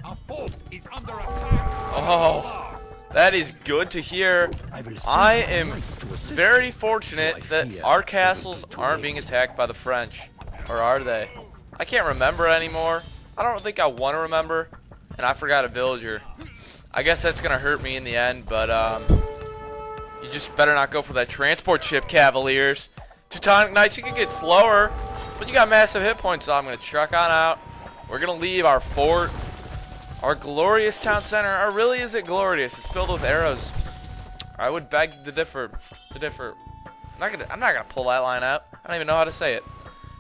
Our fort is under attack. Oh, that is good to hear. I am very fortunate that our castles aren't being attacked by the French. Or are they? I can't remember anymore. I don't think I want to remember. And I forgot a villager. I guess that's going to hurt me in the end, but you just better not go for that transport ship, Cavaliers. Teutonic Knights, you can get slower, but you got massive hit points, so I'm going to truck on out. We're going to leave our fort, our glorious town center. Or really, is it glorious? It's filled with arrows. I would beg to differ. I'm not gonna pull that line out. I don't even know how to say it.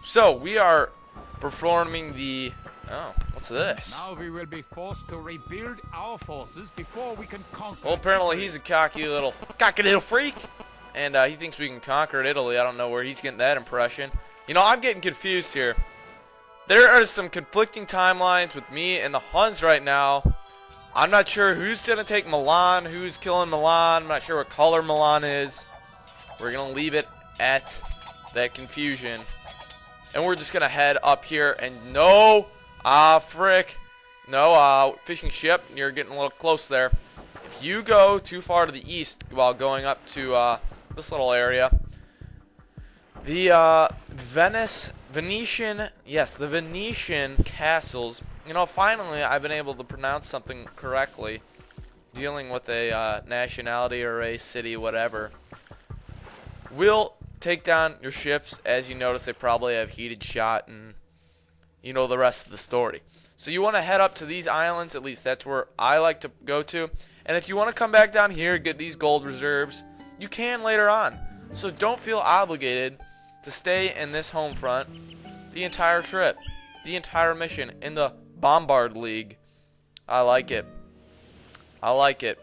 So we are performing the. Oh, what's this? Now we will be forced to rebuild our forces before we can conquer. Well, apparently he's a cocky little freak, and he thinks we can conquer Italy. I don't know where he's getting that impression. You know, I'm getting confused here. There are some conflicting timelines with me and the Huns right now. I'm not sure who's going to take Milan, who's killing Milan. I'm not sure what color Milan is. We're going to leave it at that confusion. And we're just going to head up here. And no, fishing ship. You're getting a little close there. If you go too far to the east while going up to this little area, the Venetian castles. You know, finally I've been able to pronounce something correctly, dealing with a nationality or a city, whatever. Will take down your ships. As you notice, they probably have heated shot, and you know the rest of the story. So you want to head up to these islands. At least that's where I like to go to. And if you want to come back down here, get these gold reserves, you can later on. So don't feel obligated to stay in this home front the entire trip, the entire mission in the Lombard League. I like it. I like it.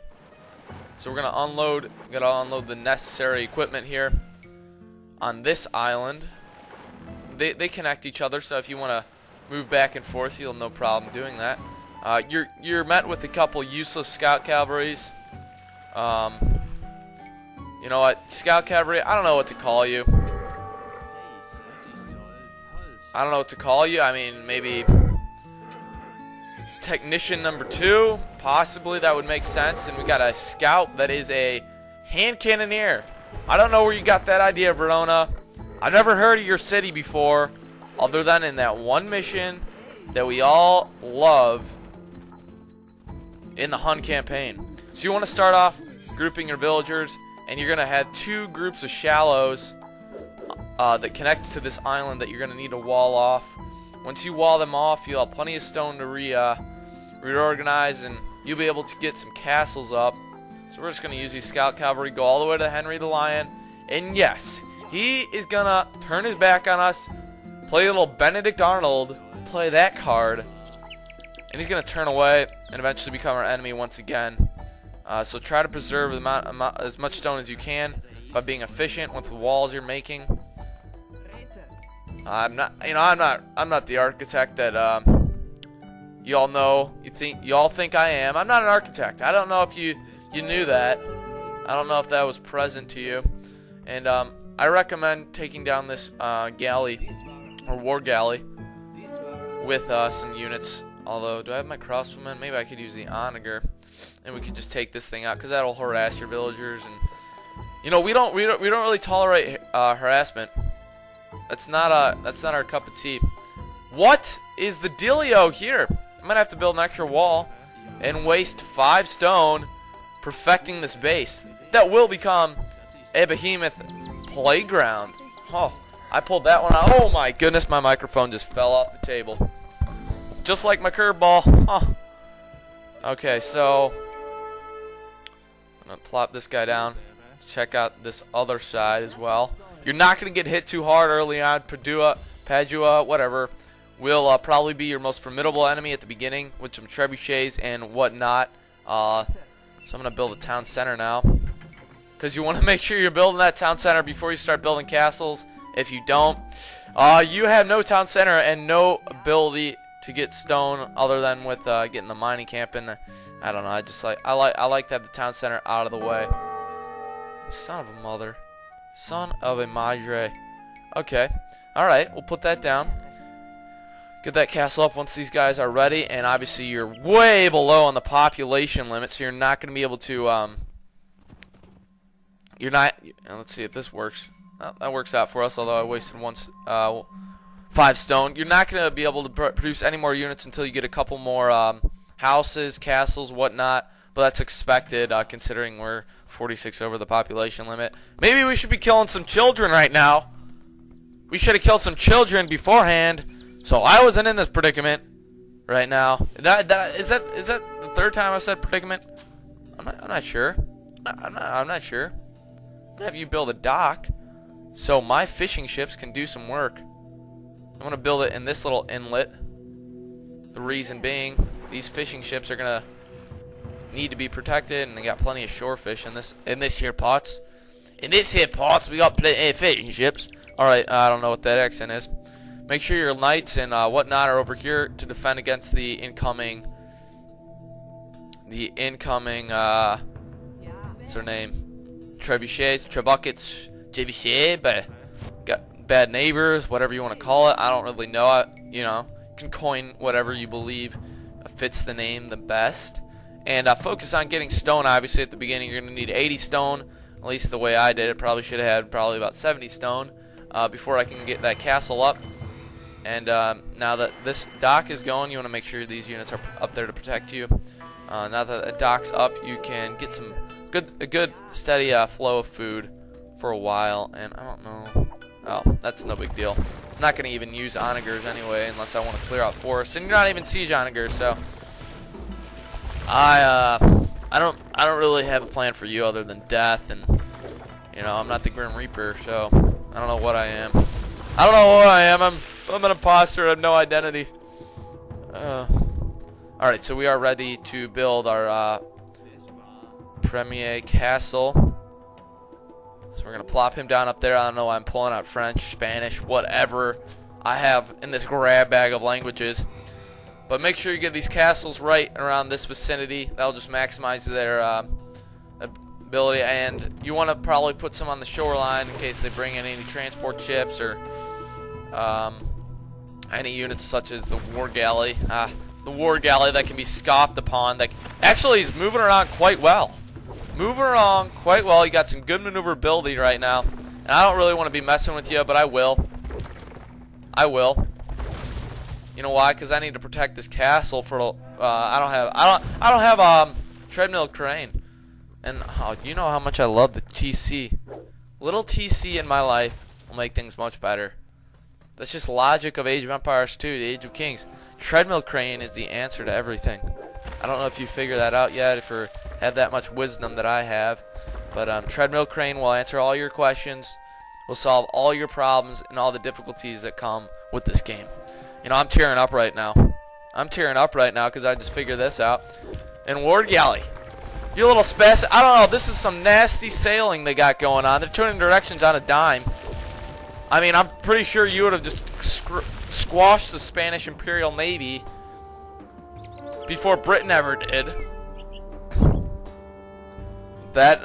So we're gonna unload the necessary equipment here on this island. They connect each other, so if you want to move back and forth, you'll have no problem doing that. You're met with a couple useless scout cavalries. You know what, scout cavalry? I don't know what to call you. I mean, maybe technician number 2, possibly. That would make sense. And we got a scout that is a hand cannoneer. I don't know where you got that idea, Verona. I've never heard of your city before, other than in that one mission that we all love in the Hun campaign. So you want to start off grouping your villagers, and you're going to have 2 groups of shallows that connect to this island that you're going to need to wall off. Once you wall them off, you'll have plenty of stone to reorganize, and you'll be able to get some castles up. So we're just going to use these scout cavalry, go all the way to Henry the Lion, and yes, he is going to turn his back on us, play a little Benedict Arnold, play that card, and he's going to turn away and eventually become our enemy once again. So try to preserve as much stone as you can by being efficient with the walls you're making. I'm not the architect that y'all know. Y'all think I am. I'm not an architect. I don't know if you knew that. I don't know if that was present to you. And I recommend taking down this galley or war galley with some units. Although, do I have my crossbowmen? Maybe I could use the onager, and we could just take this thing out because that'll harass your villagers. And you know, we don't really tolerate harassment. That's not our cup of tea. What is the dealio here? I might have to build an extra wall and waste 5 stone perfecting this base that will become a behemoth playground. Oh, I pulled that one out. Oh my goodness, my microphone just fell off the table. Just like my curveball. Huh. Okay, so I'm going to plop this guy down. Check out this other side as well. You're not going to get hit too hard early on. Padua, whatever, will probably be your most formidable enemy at the beginning with some trebuchets and whatnot. So I'm going to build a town center now, because you want to make sure you're building that town center before you start building castles. If you don't, you have no town center and no ability to get stone other than with getting the mining camp in. I don't know. I like to have the town center out of the way. Son of a mother. Son of a madre. Okay. Alright, we'll put that down. get that castle up once these guys are ready. And obviously you're way below on the population limit, so you're not going to be able to you're not, let's see if this works. Oh, that works out for us, although I wasted 5 stone. You're not going to be able to produce any more units until you get a couple more houses, castles, whatnot. But that's expected, considering we're 46 over the population limit. Maybe we should be killing some children right now. We should have killed some children beforehand, so I wasn't in this predicament right now. Is that the 3rd time I've said predicament? I'm not sure. I'm not sure. I'm gonna have you build a dock so my fishing ships can do some work. I'm gonna build it in this little inlet. The reason being, these fishing ships are gonna need to be protected, and they got plenty of shore fish in this here pots. In this here pots, we got plenty of fishing ships. All right, I don't know what that accent is. Make sure your knights and whatnot are over here to defend against the incoming. What's their name? Trebuchets, trebuchets, trebuchet, got bad neighbors, whatever you want to call it. I don't really know. You can coin whatever you believe fits the name the best. And focus on getting stone. Obviously, at the beginning, you're going to need 80 stone. At least the way I did it. Probably should have had about 70 stone before I can get that castle up. And now that this dock is going, you want to make sure these units are up there to protect you. Now that the dock's up, you can get a good steady flow of food for a while. And I don't know. Oh, that's no big deal. I'm not going to even use onagers anyway, unless I want to clear out forests. And you're not even siege onagers, so I don't really have a plan for you other than death, and I'm not the Grim Reaper, so I don't know what I am. I don't know what I am. I'm an imposter. I have no identity. All right, so we are ready to build our premier castle. So we're gonna plop him down up there. I don't know why I'm pulling out French, Spanish, whatever I have in this grab bag of languages. But make sure you get these castles right around this vicinity. That'll just maximize their ability. And you want to probably put some on the shoreline in case they bring in any transport ships or any units such as the war galley. The war galley that can be scoffed upon. That actually is moving around quite well. Moving around quite well. You got some good maneuverability right now. And I don't really want to be messing with you, but I will. I will. You know why? Because I need to protect this castle for. I don't have treadmill crane, and you know how much I love the TC. Little TC in my life will make things much better. That's just logic of Age of Empires 2, the Age of Kings. Treadmill crane is the answer to everything. I don't know if you figured that out yet, if you have that much wisdom that I have, but treadmill crane will answer all your questions, will solve all your problems and all the difficulties that come with this game. I'm tearing up right now. I'm tearing up right now because I just figured this out. And Ward Galley, you little spaz. I don't know. This is some nasty sailing they got going on. They're turning directions on a dime. I mean, I'm pretty sure you would have just squashed the Spanish Imperial Navy before Britain ever did. That,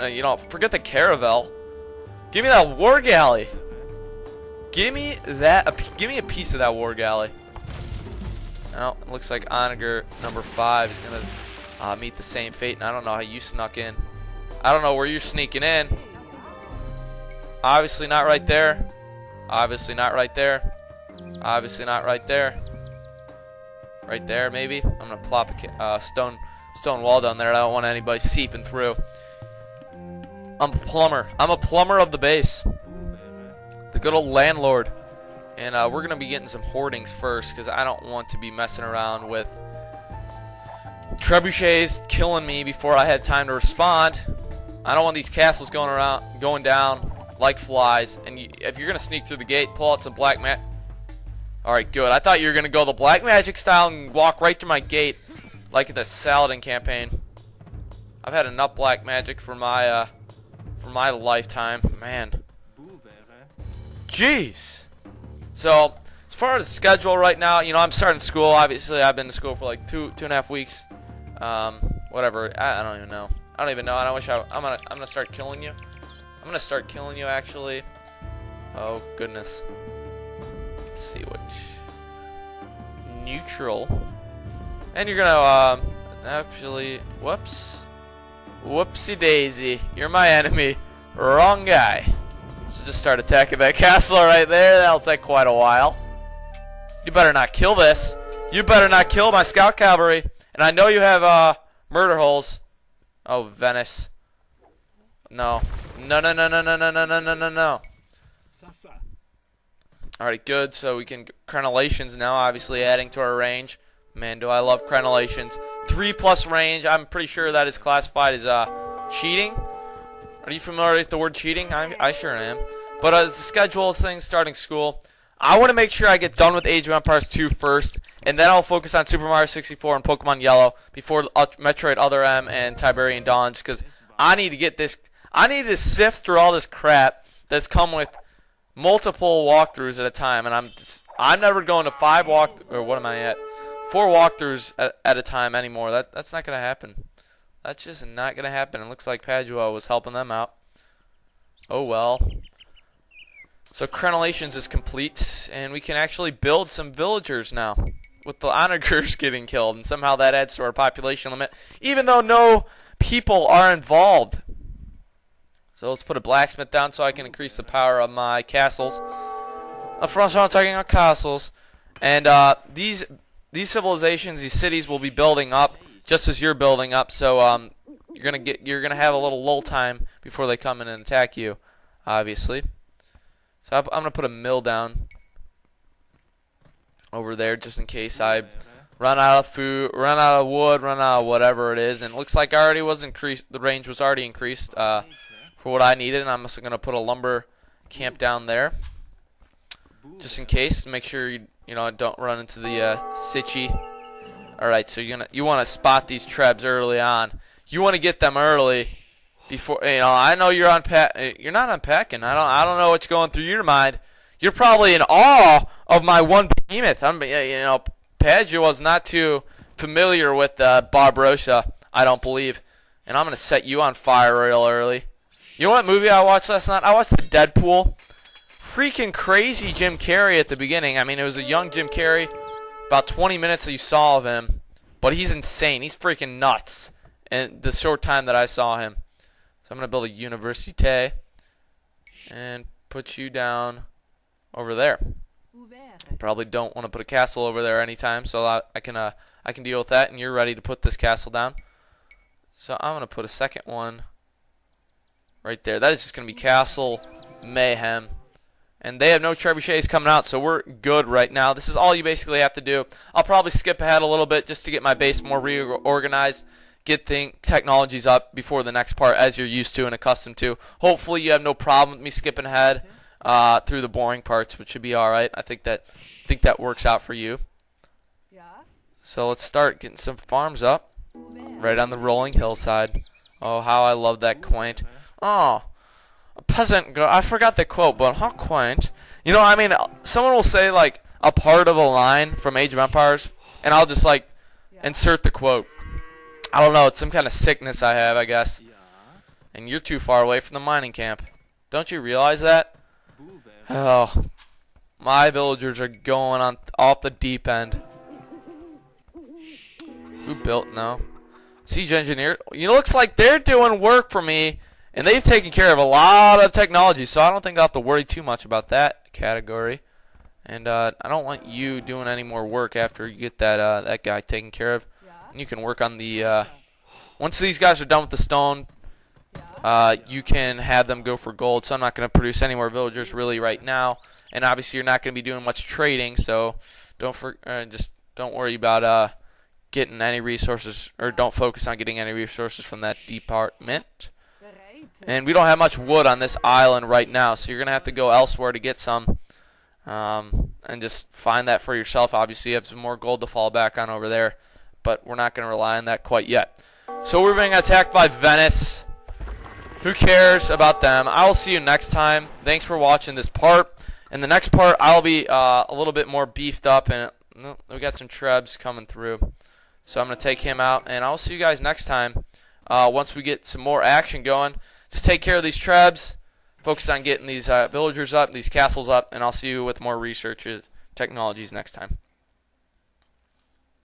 forget the caravel. Give me that War Galley. Give me a piece of that War Galley. Well, it looks like Onager number 5 is gonna meet the same fate, and I don't know how you snuck in. I don't know where you're sneaking in. Obviously not right there. Obviously not right there. Obviously not right there. Right there, maybe. I'm gonna plop a stone wall down there. I don't want anybody seeping through. I'm a plumber. I'm a plumber of the base. The good old landlord. And we're going to be getting some hoardings first because I don't want to be messing around with trebuchets killing me before I had time to respond. I don't want these castles going down like flies. And if you're going to sneak through the gate, pull out some black magic. Alright, good. I thought you were going to go the black magic style and walk right through my gate like the Saladin campaign. I've had enough black magic for my lifetime. Man. Jeez. So, as far as the schedule right now, I'm starting school. Obviously, I've been to school for like two and a half weeks. Whatever. I don't even know. I don't even know. I'm gonna start killing you. I'm gonna start killing you, actually. Oh goodness. Let's see which. neutral. And you're gonna, actually, whoops. Whoopsie daisy. You're my enemy. Wrong guy. So just start attacking that castle right there. That'll take quite a while. You better not kill this. You better not kill my scout cavalry. And I know you have, murder holes. Oh, Venice. No. No, no, no, no, no, no, no, no, no, no, no. Alright, good. So we can crenellations now, obviously adding to our range. Man, do I love crenellations. 3+ range. I'm pretty sure that is classified as cheating. Are you familiar with the word cheating? I sure am. But as the schedule is things starting school, I want to make sure I get done with Age of Empires 2 first, and then I'll focus on Super Mario 64 and Pokemon Yellow before Metroid Other M and Tiberian Dawns, because I need to get this. I need to sift through all this crap that's come with multiple walkthroughs at a time, and I'm never going to 4 walkthroughs at a time anymore. That's not gonna happen. That's just not gonna happen. It looks like Padua was helping them out. Oh well. So crenellations is complete, and we can actually build some villagers now with the onagers getting killed, and somehow that adds to our population limit, even though no people are involved. So let's put a blacksmith down so I can increase the power of my castles. I'm talking about castles, and these civilizations, these cities will be building up just as you're building up. So you're gonna have a little lull time before they come in and attack you, obviously. So I'm gonna put a mill down over there just in case I run out of food, run out of wood, run out of whatever it is. And it looks like I already was increased. The range was already increased for what I needed. And I'm also gonna put a lumber camp down there just in case to make sure you don't run into the Sitchy. All right, so you want to spot these trebs early on. You want to get them early. Before I know you're you're not unpacking. I don't know what's going through your mind. You're probably in awe of my one behemoth. Padua was not too familiar with Barbarossa, I don't believe, and I'm gonna set you on fire real early. You know what movie I watched last night? I watched the Deadpool. Freaking crazy Jim Carrey at the beginning. I mean, it was a young Jim Carrey. About 20 minutes that you saw of him, but he's insane. He's freaking nuts. And the short time that I saw him. So I'm going to build a université and put you down over there. Probably don't want to put a castle over there anytime, so I can deal with that, and you're ready to put this castle down. So I'm going to put a second one right there. That is just going to be castle mayhem. And they have no trebuchets coming out, so we're good right now. This is all you basically have to do. I'll probably skip ahead a little bit just to get my base more reorganized. Get technologies up before the next part as you're used to and accustomed to. Hopefully you have no problem with me skipping ahead through the boring parts, which should be alright. I think that works out for you. So let's start getting some farms up right on the rolling hillside. Oh, how I love that quaint. Oh, a peasant girl. I forgot the quote, but how quaint. I mean, someone will say like a part of a line from Age of Empires, and I'll just like insert the quote. I don't know, it's some kind of sickness I have, I guess. And you're too far away from the mining camp. Don't you realize that? Oh, my villagers are going off the deep end. Who built? No. Siege engineer. It looks like they're doing work for me, and they've taken care of a lot of technology, so I don't think I'll have to worry too much about that category. And I don't want you doing any more work after you get that guy taken care of. And you can work on the once these guys are done with the stone, you can have them go for gold. So I'm not going to produce any more villagers really right now, and obviously you're not going to be doing much trading, so just don't worry about getting any resources, or don't focus on getting any resources from that department. And we don't have much wood on this island right now, so you're going to have to go elsewhere to get some, and just find that for yourself. Obviously you have some more gold to fall back on over there, but we're not going to rely on that quite yet. So we're being attacked by Venice. Who cares about them? I will see you next time. Thanks for watching this part. In the next part, I'll be a little bit more beefed up, and we got some trebs coming through. So I'm going to take him out, and I'll see you guys next time once we get some more action going. Just take care of these trebs. Focus on getting these villagers up, these castles up, and I'll see you with more research technologies next time.